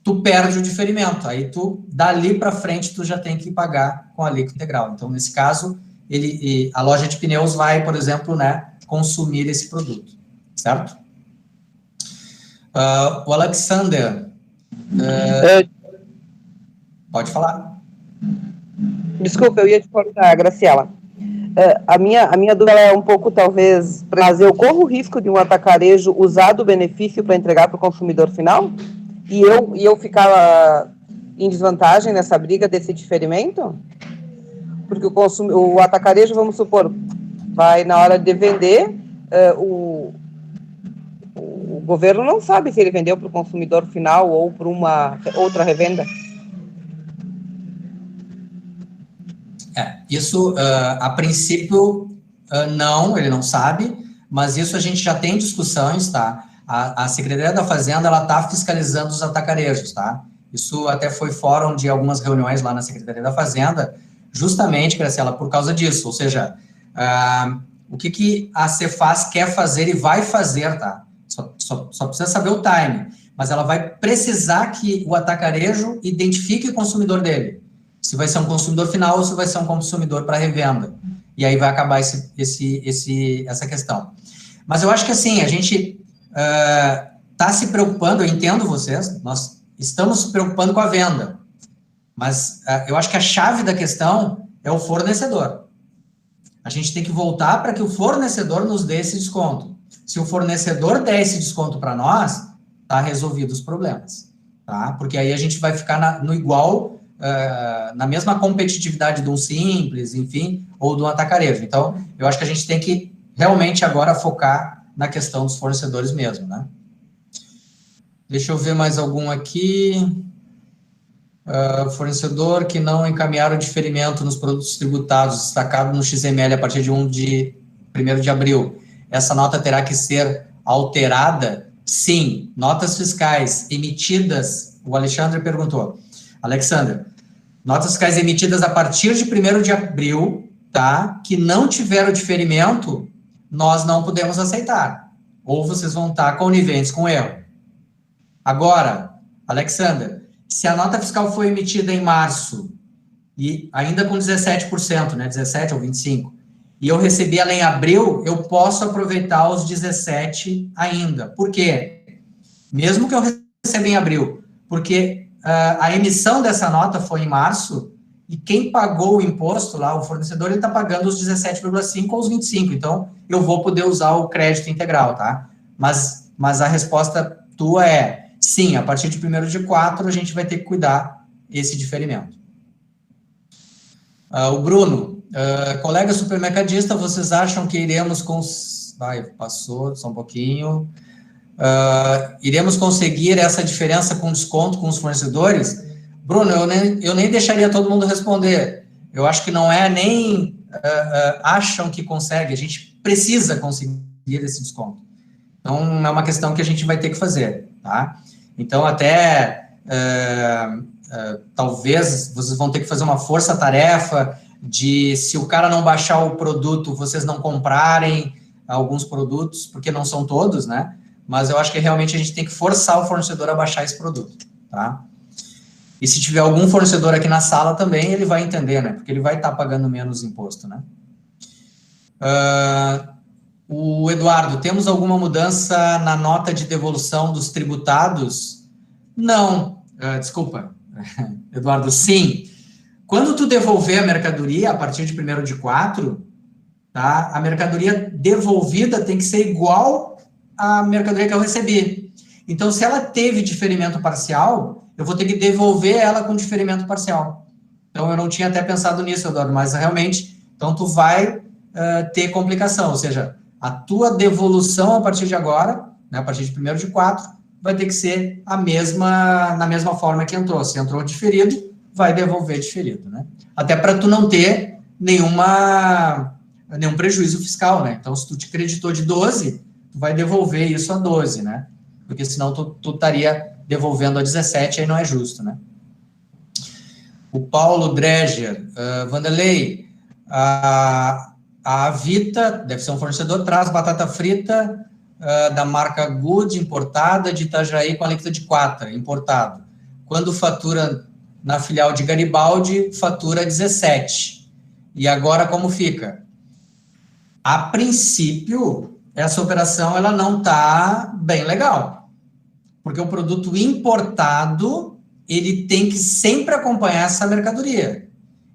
[SPEAKER 2] tu perde o diferimento. Aí, dali para frente, tu já tem que pagar com a alíquota integral. Então, nesse caso, a loja de pneus vai, por exemplo, né, consumir esse produto, certo? O Alexander, pode falar.
[SPEAKER 4] Desculpa, eu ia te cortar, Graciela. A minha dúvida é um pouco, talvez, mas eu corro o risco de um atacarejo usar do benefício para entregar para o consumidor final? E eu ficar em desvantagem nessa briga desse diferimento? Porque o atacarejo, vamos supor, vai na hora de vender, o governo não sabe se ele vendeu para o consumidor final ou para uma outra revenda.
[SPEAKER 2] Isso, a princípio, não, ele não sabe, mas isso a gente já tem discussões, tá? A Secretaria da Fazenda, ela está fiscalizando os atacarejos, tá? Isso até foi fórum de algumas reuniões lá na Secretaria da Fazenda, justamente, Graciela, por causa disso, ou seja, o que a Cefaz quer fazer e vai fazer, tá? Só precisa saber o time, mas ela vai precisar que o atacarejo identifique o consumidor dele, se vai ser um consumidor final ou se vai ser um consumidor para revenda, e aí vai acabar essa questão. Mas eu acho que assim, a gente está se preocupando, eu entendo vocês, nós estamos se preocupando com a venda, mas eu acho que a chave da questão é o fornecedor. A gente tem que voltar para que o fornecedor nos dê esse desconto. Se o fornecedor der esse desconto para nós, tá resolvido os problemas, tá? Porque aí a gente vai ficar no igual na mesma competitividade de um Simples, enfim, ou do atacarejo. Então, eu acho que a gente tem que realmente agora focar na questão dos fornecedores mesmo, né? Deixa eu ver mais algum aqui. Fornecedor que não encaminharam diferimento nos produtos tributados, destacado no XML a partir de 1 de abril. Essa nota terá que ser alterada? Sim. Notas fiscais emitidas, o Alexandre perguntou. Alexandre, notas fiscais emitidas a partir de 1º de abril, tá? Que não tiveram diferimento, nós não podemos aceitar. Ou vocês vão estar coniventes com o erro. Agora, Alexandre, se a nota fiscal foi emitida em março, e ainda com 17%, né, 17 ou 25%, e eu recebi ela em abril, eu posso aproveitar os 17 ainda. Por quê? Mesmo que eu receba em abril, porque a emissão dessa nota foi em março, e quem pagou o imposto lá, o fornecedor, ele está pagando os 17,5 ou os 25, então eu vou poder usar o crédito integral, tá? Mas a resposta tua é, sim, a partir de 1º de 4, a gente vai ter que cuidar esse diferimento. O Bruno, colega supermercadista, vocês acham que iremos... passou, só um pouquinho. Iremos conseguir essa diferença com desconto com os fornecedores? Bruno, eu nem deixaria todo mundo responder. Eu acho que não é nem acham que consegue, a gente precisa conseguir esse desconto. Então, é uma questão que a gente vai ter que fazer, tá? Então, até, talvez, vocês vão ter que fazer uma força-tarefa de, se o cara não baixar o produto, vocês não comprarem alguns produtos, porque não são todos, né? Mas eu acho que realmente a gente tem que forçar o fornecedor a baixar esse produto, tá? E se tiver algum fornecedor aqui na sala também, ele vai entender, né? Porque ele vai estar pagando menos imposto, né? O Eduardo, temos alguma mudança na nota de devolução dos tributados? Não, desculpa, Eduardo, sim. Quando tu devolver a mercadoria, a partir de 1º de 4, tá? A mercadoria devolvida tem que ser igual à mercadoria que eu recebi. Então, se ela teve diferimento parcial, eu vou ter que devolver ela com diferimento parcial. Então, eu não tinha até pensado nisso, Eduardo, mas realmente, então tu vai ter complicação, ou seja, a tua devolução a partir de agora, né, a partir de 1º de 4, vai ter que ser na mesma forma que entrou. Se entrou diferido, vai devolver diferido, né? Até para tu não ter nenhum prejuízo fiscal, né? Então, se tu te creditou de 12, tu vai devolver isso a 12, né? Porque senão tu estaria devolvendo a 17, aí não é justo, né? O Paulo Dreger, Vanderlei, a Avita, deve ser um fornecedor, traz batata frita da marca Good, importada, de Itajaí, com alíquota de 4, importado. Quando fatura na filial de Garibaldi, fatura 17. E agora como fica? A princípio, essa operação ela não está bem legal. Porque o produto importado, ele tem que sempre acompanhar essa mercadoria.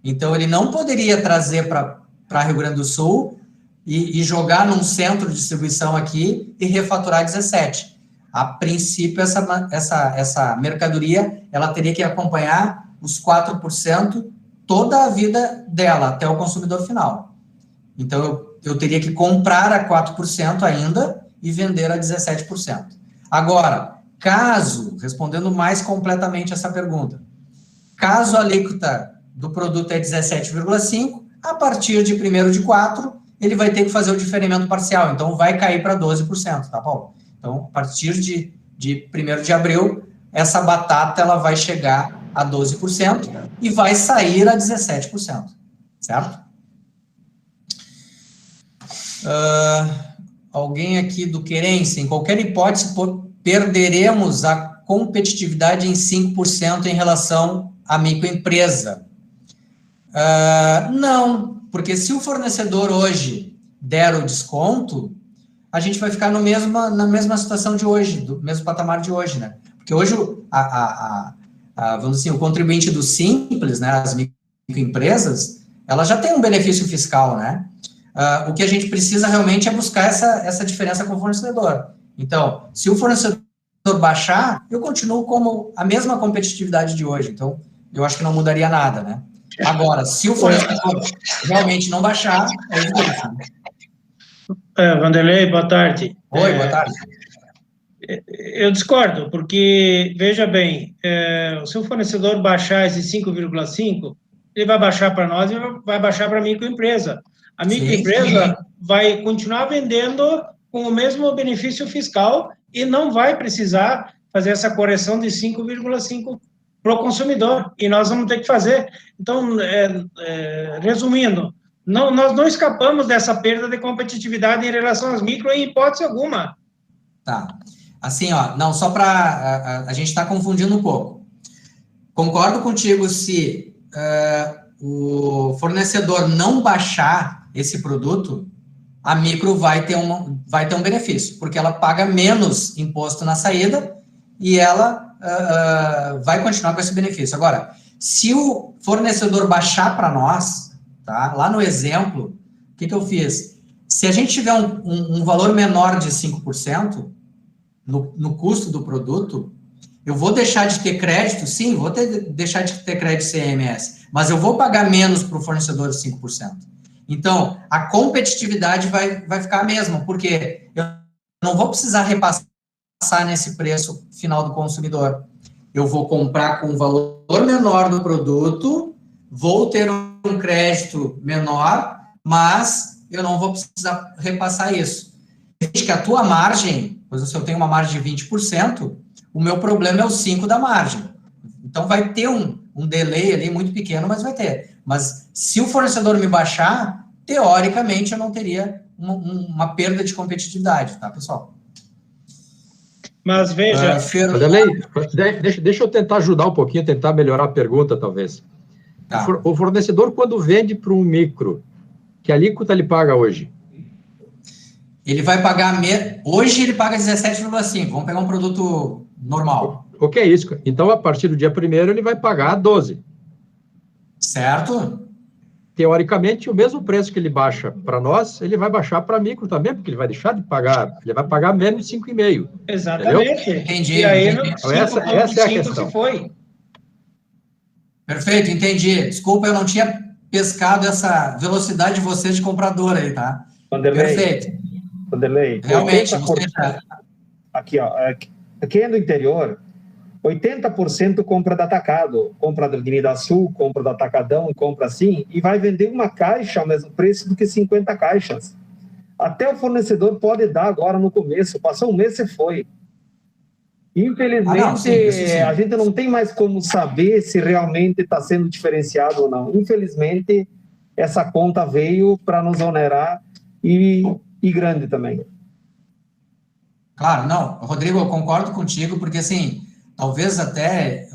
[SPEAKER 2] Então, ele não poderia trazer para Rio Grande do Sul e jogar num centro de distribuição aqui e refaturar 17. A princípio, essa mercadoria, ela teria que acompanhar os 4% toda a vida dela, até o consumidor final. Então, eu teria que comprar a 4% ainda e vender a 17%. Agora, caso, respondendo mais completamente essa pergunta, caso a alíquota do produto é 17,5%, a partir de 1º de 4, ele vai ter que fazer o diferimento parcial, então vai cair para 12%, tá, Paulo? Então, a partir de 1º de abril, essa batata ela vai chegar a 12% e vai sair a 17%, certo? Alguém aqui do Querência, em qualquer hipótese, perderemos a competitividade em 5% em relação à microempresa. Não, porque se o fornecedor hoje der o desconto, a gente vai ficar na mesma situação de hoje, do mesmo patamar de hoje, né? Porque hoje, vamos dizer assim, o contribuinte do Simples, né, as microempresas, ela já tem um benefício fiscal, né? O que a gente precisa realmente é buscar essa diferença com o fornecedor. Então, se o fornecedor baixar, eu continuo como a mesma competitividade de hoje. Então, eu acho que não mudaria nada, né? Agora, se o fornecedor realmente não baixar, é evidente.
[SPEAKER 5] Vanderlei, boa tarde.
[SPEAKER 2] Oi, boa tarde.
[SPEAKER 5] Eu discordo, porque, veja bem, se o fornecedor baixar esse 5,5, ele vai baixar para nós e vai baixar para a microempresa. A microempresa vai continuar vendendo com o mesmo benefício fiscal e não vai precisar fazer essa correção de 5,5 para o consumidor, e nós vamos ter que fazer. Então, resumindo, nós não escapamos dessa perda de competitividade em relação às micro em hipótese alguma.
[SPEAKER 2] Tá. Assim, ó, não, só para... A gente está confundindo um pouco. Concordo contigo se o fornecedor não baixar esse produto, a micro vai ter um benefício, porque ela paga menos imposto na saída e ela vai continuar com esse benefício. Agora, se o fornecedor baixar para nós, tá? Lá no exemplo, o que eu fiz? Se a gente tiver um valor menor de 5%, no custo do produto, eu vou deixar de ter crédito, sim, vou deixar de ter crédito CMS, mas eu vou pagar menos para o fornecedor de 5%. Então, a competitividade vai ficar a mesma, porque eu não vou precisar repassar nesse preço final do consumidor. Eu vou comprar com um valor menor do produto, vou ter um crédito menor, mas eu não vou precisar repassar isso. Que a tua margem, pois se eu tenho uma margem de 20%, o meu problema é o 5% da margem. Então, vai ter um delay ali muito pequeno, mas vai ter. Mas, se o fornecedor me baixar, teoricamente, eu não teria uma perda de competitividade, tá, pessoal?
[SPEAKER 5] Mas, veja...
[SPEAKER 3] Vanderlei, deixa eu tentar ajudar um pouquinho, tentar melhorar a pergunta, talvez. Tá. O fornecedor, quando vende para um micro, que alíquota ele paga hoje?
[SPEAKER 2] Ele vai pagar... Hoje ele paga 17,5%. Vamos pegar um produto normal.
[SPEAKER 3] O que é isso? Então, a partir do dia 1º, ele vai pagar 12%.
[SPEAKER 2] Certo?
[SPEAKER 3] Teoricamente, o mesmo preço que ele baixa para nós, ele vai baixar para micro também, porque ele vai deixar de pagar, ele vai pagar menos de 5,5%.
[SPEAKER 5] Exatamente.
[SPEAKER 3] Entendeu?
[SPEAKER 2] Entendi.
[SPEAKER 5] E aí,
[SPEAKER 3] então, essa é a questão.
[SPEAKER 5] Se foi.
[SPEAKER 2] Perfeito, entendi. Desculpa, eu não tinha pescado essa velocidade de vocês de comprador aí, tá?
[SPEAKER 6] Vanderlei,
[SPEAKER 2] perfeito.
[SPEAKER 6] Vanderlei,
[SPEAKER 2] realmente,
[SPEAKER 6] aqui, ó, aqui no interior, 80% compra da Atacado, compra da Avenida Sul, compra do Atacadão, compra assim, e vai vender uma caixa ao mesmo preço do que 50 caixas. Até o fornecedor pode dar agora no começo, passou um mês, você foi. Infelizmente,
[SPEAKER 2] sim.
[SPEAKER 6] A gente não tem mais como saber se realmente está sendo diferenciado ou não. Infelizmente, essa conta veio para nos onerar e grande também.
[SPEAKER 2] Claro, não, Rodrigo, eu concordo contigo, porque assim, talvez até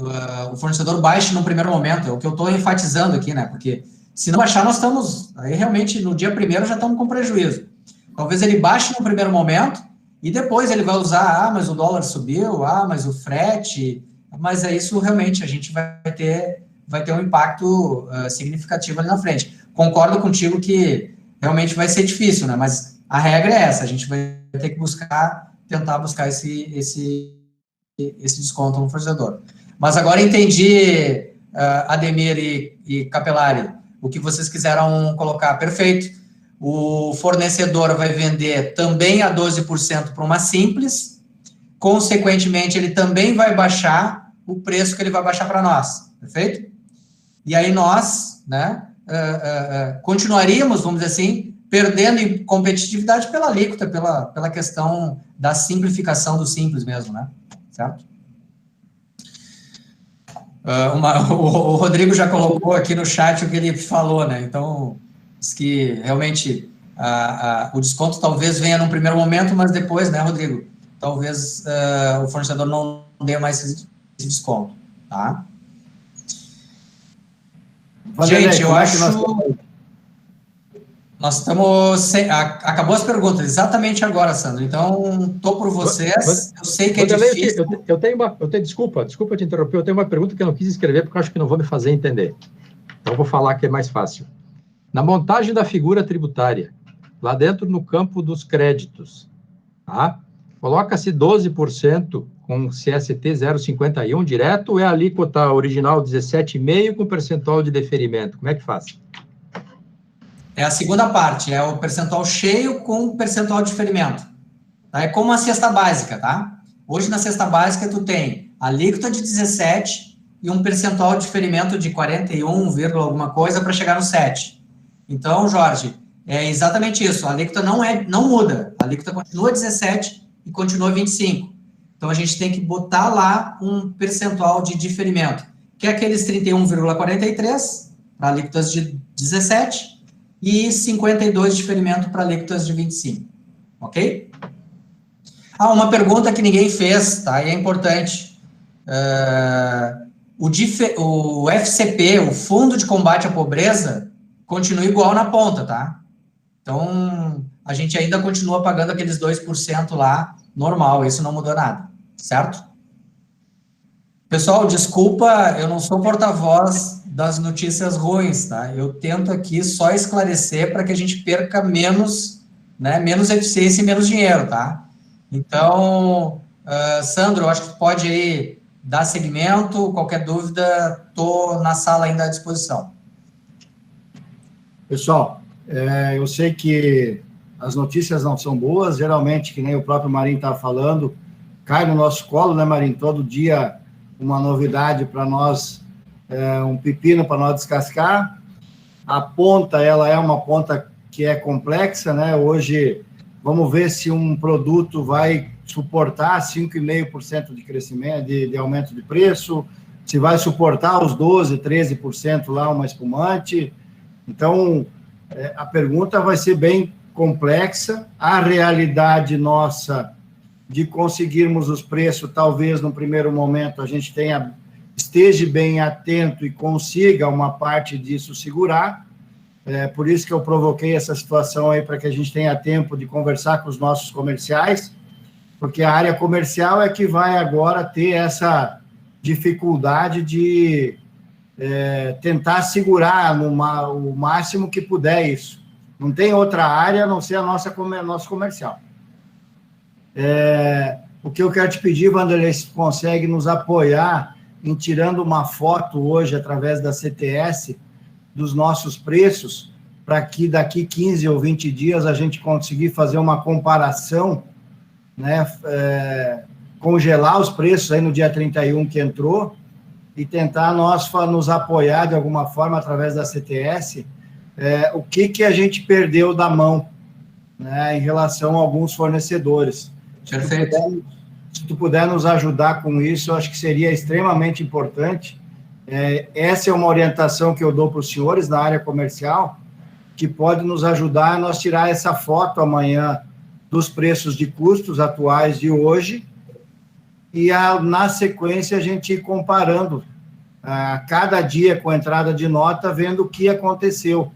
[SPEAKER 2] o fornecedor baixe no primeiro momento, é o que eu estou enfatizando aqui, né? Porque se não baixar, nós estamos, aí realmente no dia 1º já estamos com prejuízo. Talvez ele baixe no primeiro momento e depois ele vai usar, mas o dólar subiu, mas o frete, mas é isso realmente, a gente vai ter um impacto significativo ali na frente. Concordo contigo que realmente vai ser difícil, né? Mas a regra é essa, a gente vai ter que tentar buscar esse desconto no fornecedor. Mas agora entendi, Ademir e Capelari, o que vocês quiseram colocar. Perfeito. O fornecedor vai vender também a 12% para uma simples, consequentemente, ele também vai baixar o preço que ele vai baixar para nós. Perfeito? E aí nós, né, continuaríamos, vamos dizer assim, perdendo em competitividade pela alíquota, pela questão da simplificação do simples mesmo, né? Certo? O Rodrigo já colocou aqui no chat o que ele falou, né? Então, diz que realmente o desconto talvez venha num primeiro momento, mas depois, né, Rodrigo? Talvez o fornecedor não dê mais esse desconto, tá? Gente, eu acho... Nós estamos... Acabou as perguntas, exatamente agora, Sandro. Então, estou por vocês. Eu sei que é difícil.
[SPEAKER 3] Desculpa te interromper. Eu tenho uma pergunta que eu não quis escrever porque eu acho que não vou me fazer entender. Então, eu vou falar que é mais fácil. Na montagem da figura tributária, lá dentro no campo dos créditos, tá? Coloca-se 12%
[SPEAKER 7] com CST 0,51 direto, ou é a alíquota original 17,5 com percentual de deferimento? Como é que faz?
[SPEAKER 2] É a segunda parte, é o percentual cheio com percentual de diferimento. Tá? É como a cesta básica, tá? Hoje na cesta básica tu tem a alíquota de 17 e um percentual de diferimento de 41, alguma coisa para chegar no 7. Então, Jorge, é exatamente isso. A alíquota não muda. A alíquota continua 17 e continua 25. Então, a gente tem que botar lá um percentual de diferimento, que é aqueles 31,43 para alíquotas de 17 e 52 de diferimento para alíquotas de 25. Ok? Uma pergunta que ninguém fez, tá? E é importante. O FCP, o Fundo de Combate à Pobreza, continua igual na ponta, tá? Então, a gente ainda continua pagando aqueles 2% lá, normal, isso não mudou nada, certo? Pessoal, desculpa, eu não sou porta-voz das notícias ruins, tá? Eu tento aqui só esclarecer para que a gente perca menos, né, menos eficiência e menos dinheiro, tá? Então, Sandro, eu acho que tu pode aí dar seguimento, qualquer dúvida, estou na sala ainda à disposição.
[SPEAKER 1] Pessoal, eu sei que as notícias não são boas, geralmente, que nem o próprio Marinho estava falando, cai no nosso colo, né, Marinho? Todo dia uma novidade para nós, um pepino para nós descascar. A ponta, ela é uma ponta que é complexa, né? Hoje, vamos ver se um produto vai suportar 5,5% de crescimento, de aumento de preço, se vai suportar os 12%, 13% lá, uma espumante. Então, a pergunta vai ser bem complexa. A realidade nossa de conseguirmos os preços, talvez no primeiro momento a gente esteja bem atento e consiga uma parte disso segurar. Por isso que eu provoquei essa situação aí, para que a gente tenha tempo de conversar com os nossos comerciais, porque a área comercial é que vai agora ter essa dificuldade de tentar segurar o máximo que puder isso. Não tem outra área a não ser a nosso comercial. O que eu quero te pedir, Vanderlei, se consegue nos apoiar em tirando uma foto hoje, através da CTS, dos nossos preços, para que daqui 15 ou 20 dias a gente conseguir fazer uma comparação, né, congelar os preços aí no dia 31 que entrou, e tentar nos apoiar de alguma forma através da CTS, o que a gente perdeu da mão, né, em relação a alguns fornecedores.
[SPEAKER 2] Perfeito.
[SPEAKER 1] Se tu puder nos ajudar com isso, eu acho que seria extremamente importante. Essa é uma orientação que eu dou para os senhores da área comercial, que pode nos ajudar a nós tirar essa foto amanhã dos preços de custos atuais de hoje, e na sequência a gente ir comparando cada dia com a entrada de nota, vendo o que aconteceu.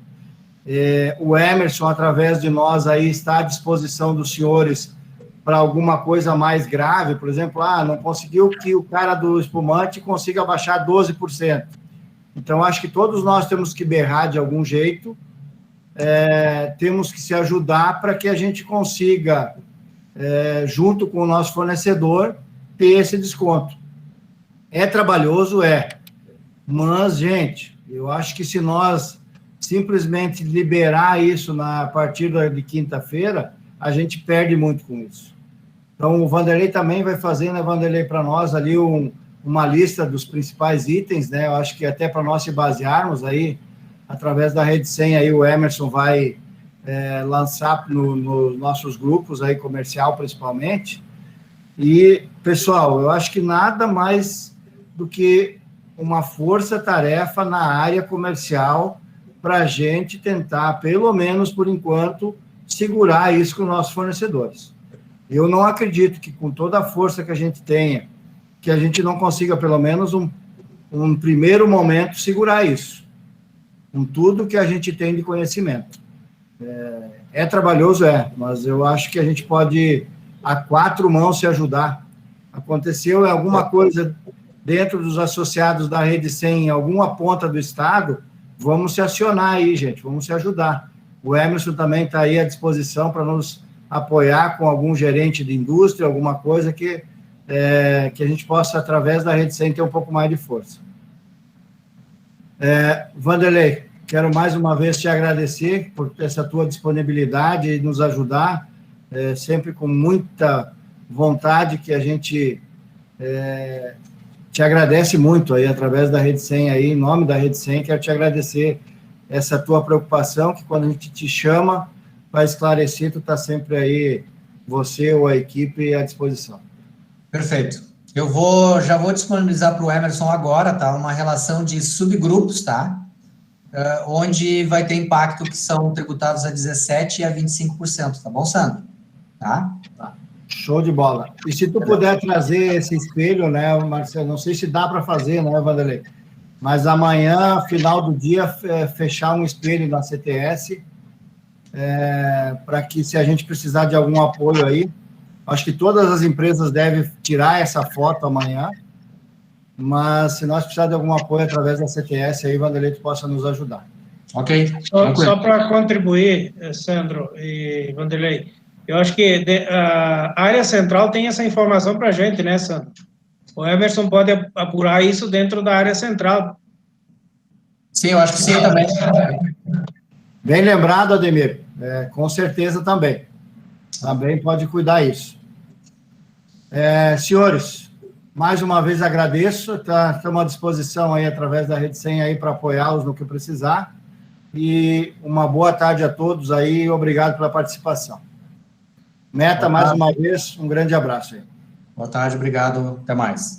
[SPEAKER 1] O Emerson, através de nós, aí está à disposição dos senhores para alguma coisa mais grave, por exemplo, não conseguiu que o cara do espumante consiga baixar 12%. Então, acho que todos nós temos que berrar de algum jeito, temos que se ajudar para que a gente consiga, junto com o nosso fornecedor, ter esse desconto. É trabalhoso, mas, gente, eu acho que se nós simplesmente liberar isso a partir de quinta-feira, a gente perde muito com isso. Então, o Vanderlei também vai fazer, né, Vanderlei, para nós ali uma lista dos principais itens, né? Eu acho que até para nós se basearmos aí, através da Rede 100, aí o Emerson vai lançar nos nossos grupos aí, comercial principalmente. E, pessoal, eu acho que nada mais do que uma força-tarefa na área comercial para a gente tentar, pelo menos por enquanto, segurar isso com os nossos fornecedores. Eu não acredito que, com toda a força que a gente tenha, que a gente não consiga, pelo menos, um primeiro momento, segurar isso, com tudo que a gente tem de conhecimento. É trabalhoso, mas eu acho que a gente pode, a quatro mãos, se ajudar. Aconteceu alguma coisa dentro dos associados da Rede 100, em alguma ponta do estado, vamos se acionar aí, gente, vamos se ajudar. O Emerson também está aí à disposição para nos apoiar com algum gerente de indústria, alguma coisa que que a gente possa, através da Rede 100, ter um pouco mais de força. Vanderlei, quero mais uma vez te agradecer por essa tua disponibilidade e nos ajudar, sempre com muita vontade, que a gente te agradece muito aí, através da Rede 100 aí, em nome da Rede 100, quero te agradecer essa tua preocupação, que quando a gente te chama para esclarecer, tu está sempre aí, você ou a equipe, à disposição.
[SPEAKER 2] Perfeito. Eu já vou disponibilizar para o Emerson agora, tá? Uma relação de subgrupos, tá? Onde vai ter impacto que são tributados a 17% e a 25%, tá bom, Sandro? Tá?
[SPEAKER 1] Show de bola. E se tu puder trazer esse espelho, né, Marcelo, não sei se dá para fazer, né, Vanderlei? Mas amanhã, final do dia, fechar um espelho na CTS, para que, se a gente precisar de algum apoio aí, acho que todas as empresas devem tirar essa foto amanhã, mas se nós precisarmos de algum apoio através da CTS, aí, Vanderlei, tu possa nos ajudar.
[SPEAKER 2] Ok.
[SPEAKER 5] Só para contribuir, Sandro e Vanderlei, eu acho que a área central tem essa informação para a gente, né, Sandro? O Emerson pode apurar isso dentro da área central.
[SPEAKER 2] Sim, eu acho que sim também.
[SPEAKER 1] Bem lembrado, Ademir. Com certeza também. Também pode cuidar isso. Senhores, mais uma vez agradeço. Estamos à disposição aí, através da Rede 100, aí, para apoiá-los no que precisar. E uma boa tarde a todos aí. Obrigado pela participação. Meta, mais uma vez, um grande abraço aí.
[SPEAKER 2] Boa tarde, obrigado. Até mais.